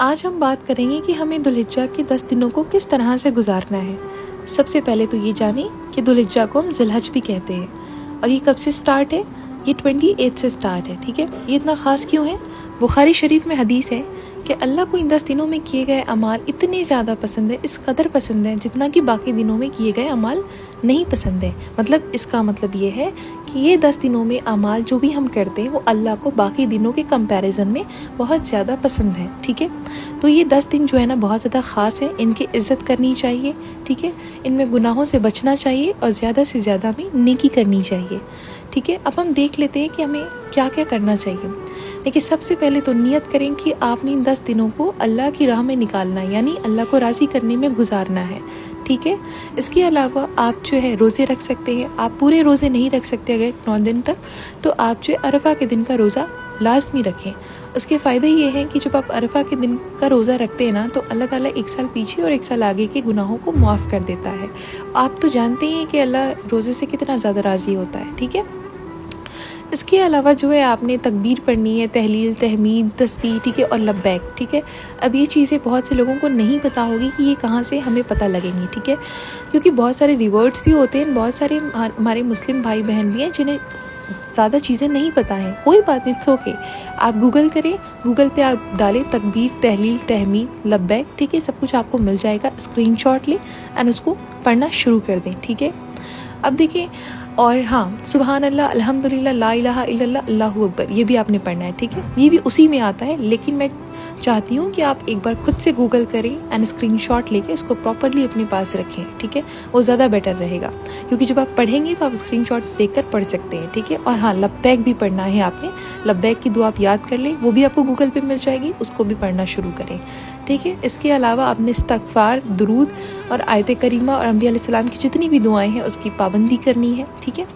आज हम बात करेंगे कि हमें दुल्हिज्जा के 10 दिनों को किस तरह से गुजारना है। सबसे पहले तो ये जानें कि दुल्हिज्जा को हम ज़िलहज भी कहते हैं और ये कब से स्टार्ट है। ये 28 से स्टार्ट है। ठीक है, ये इतना ख़ास क्यों है? बुखारी शरीफ में हदीस है कि अल्लाह को इन 10 दिनों में किए गए अमाल इतने ज़्यादा पसंद है, इस कदर पसंद है जितना कि बाकी दिनों में किए गए अमाल नहीं पसंद है। मतलब इसका मतलब ये है कि ये 10 दिनों में अमाल जो भी हम करते हैं वो अल्लाह को बाकी दिनों के कंपैरिजन में बहुत ज़्यादा पसंद है। ठीक है, तो ये 10 दिन जो है ना बहुत ज़्यादा ख़ास है, इनकी इज़्ज़त करनी चाहिए। ठीक है, इनमें गुनाहों से बचना चाहिए और ज़्यादा से ज़्यादा हमें नेकी करनी चाहिए। ठीक है, अब हम देख लेते हैं कि हमें क्या क्या करना चाहिए। देखिए, सबसे पहले तो नियत करें कि आपने इन 10 दिनों को अल्लाह की राह में निकालना है, यानी अल्लाह को राज़ी करने में गुजारना है। ठीक है, इसके अलावा आप जो है रोज़े रख सकते हैं। आप पूरे रोज़े नहीं रख सकते अगर 9 दिन तक, तो आप जो अरफा के दिन का रोज़ा लाजमी रखें। उसके फ़ायदे ये हैं कि जब आप अरफा के दिन का रोज़ा रखते हैं ना, तो अल्लाह ताला 1 साल पीछे और 1 साल आगे के गुनाहों को माफ़ कर देता है। आप तो जानते ही हैं कि अल्लाह रोज़े से कितना ज़्यादा राज़ी होता है। ठीक है, इसके अलावा जो है आपने तकबीर पढ़नी है, तहलील, तहमीद, तस्बीह, ठीक है, और लब्बैक। ठीक है, अब ये चीज़ें बहुत से लोगों को नहीं पता होगी कि ये कहाँ से हमें पता लगेंगी। ठीक है, क्योंकि बहुत सारे रिवर्ड्स भी होते हैं, बहुत सारे हमारे मुस्लिम भाई बहन भी हैं जिन्हें ज़्यादा चीज़ें नहीं पता हैं। कोई बात नहीं, इट्स ओके। आप गूगल करें, गूगल पे आप डालें तकबीर, तहलील, तहमीद, लब्बैक। ठीक है, सब कुछ आपको मिल जाएगा। स्क्रीनशॉट लें एंड उसको पढ़ना शुरू कर दें। ठीक है, अब देखिए, और हाँ, सुबहान अल्लाह, अल्हम्दुलिल्लाह, ला इलाहा इल्लल्लाह, अल्लाहु अकबर, ये भी आपने पढ़ना है। ठीक है, ये भी उसी में आता है, लेकिन मैं चाहती हूँ कि आप एक बार खुद से गूगल करें एंड स्क्रीनशॉट लेके इसको प्रॉपरली अपने पास रखें। ठीक है, वो ज़्यादा बेटर रहेगा, क्योंकि जब आप पढ़ेंगे तो आप स्क्रीनशॉट देखकर पढ़ सकते हैं। ठीक है, और हाँ, लब्बैक भी पढ़ना है आपने। लब्बैक की दुआ आप याद कर लें, वो भी आपको गूगल पे मिल जाएगी, उसको भी पढ़ना शुरू करें। ठीक है, इसके अलावा आपने इस्तग़फ़ार, दुरूद और आयत करीमा और अंबिया अलैहिस्सलाम की जितनी भी दुआएं हैं उसकी पाबंदी करनी है। ठीक है,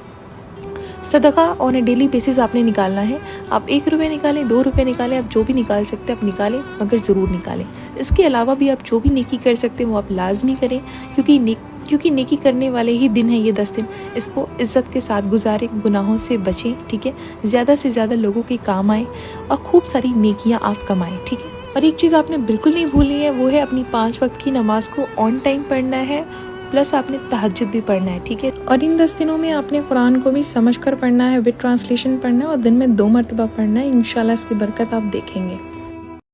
सदका ऑन ए डेली बेसिस आपने निकालना है। आप 1 रुपये निकालें, 2 रुपये निकालें, आप जो भी निकाल सकते हैं आप निकालें, मगर ज़रूर निकालें। इसके अलावा भी आप जो भी नेकी कर सकते हैं वो आप लाजमी करें, क्योंकि नेकी करने वाले ही दिन हैं ये 10 दिन। इसको इज़्ज़त के साथ गुजारें, गुनाहों से बचें। ठीक है, ज़्यादा से ज़्यादा लोगों के काम आएँ और खूब सारी नेकियाँ आप कमाएँ। ठीक है, और एक चीज़ आपने बिल्कुल नहीं भूलनी है, वो है अपनी 5 वक्त की नमाज़ को ऑन टाइम पढ़ना है, प्लस आपने तहज्जुद भी पढ़ना है। ठीक है, और इन 10 दिनों में आपने कुरान को भी समझ कर पढ़ना है, विद ट्रांसलेशन पढ़ना है और दिन में 2 मरतबा पढ़ना है। इंशाल्लाह इसकी बरकत आप देखेंगे।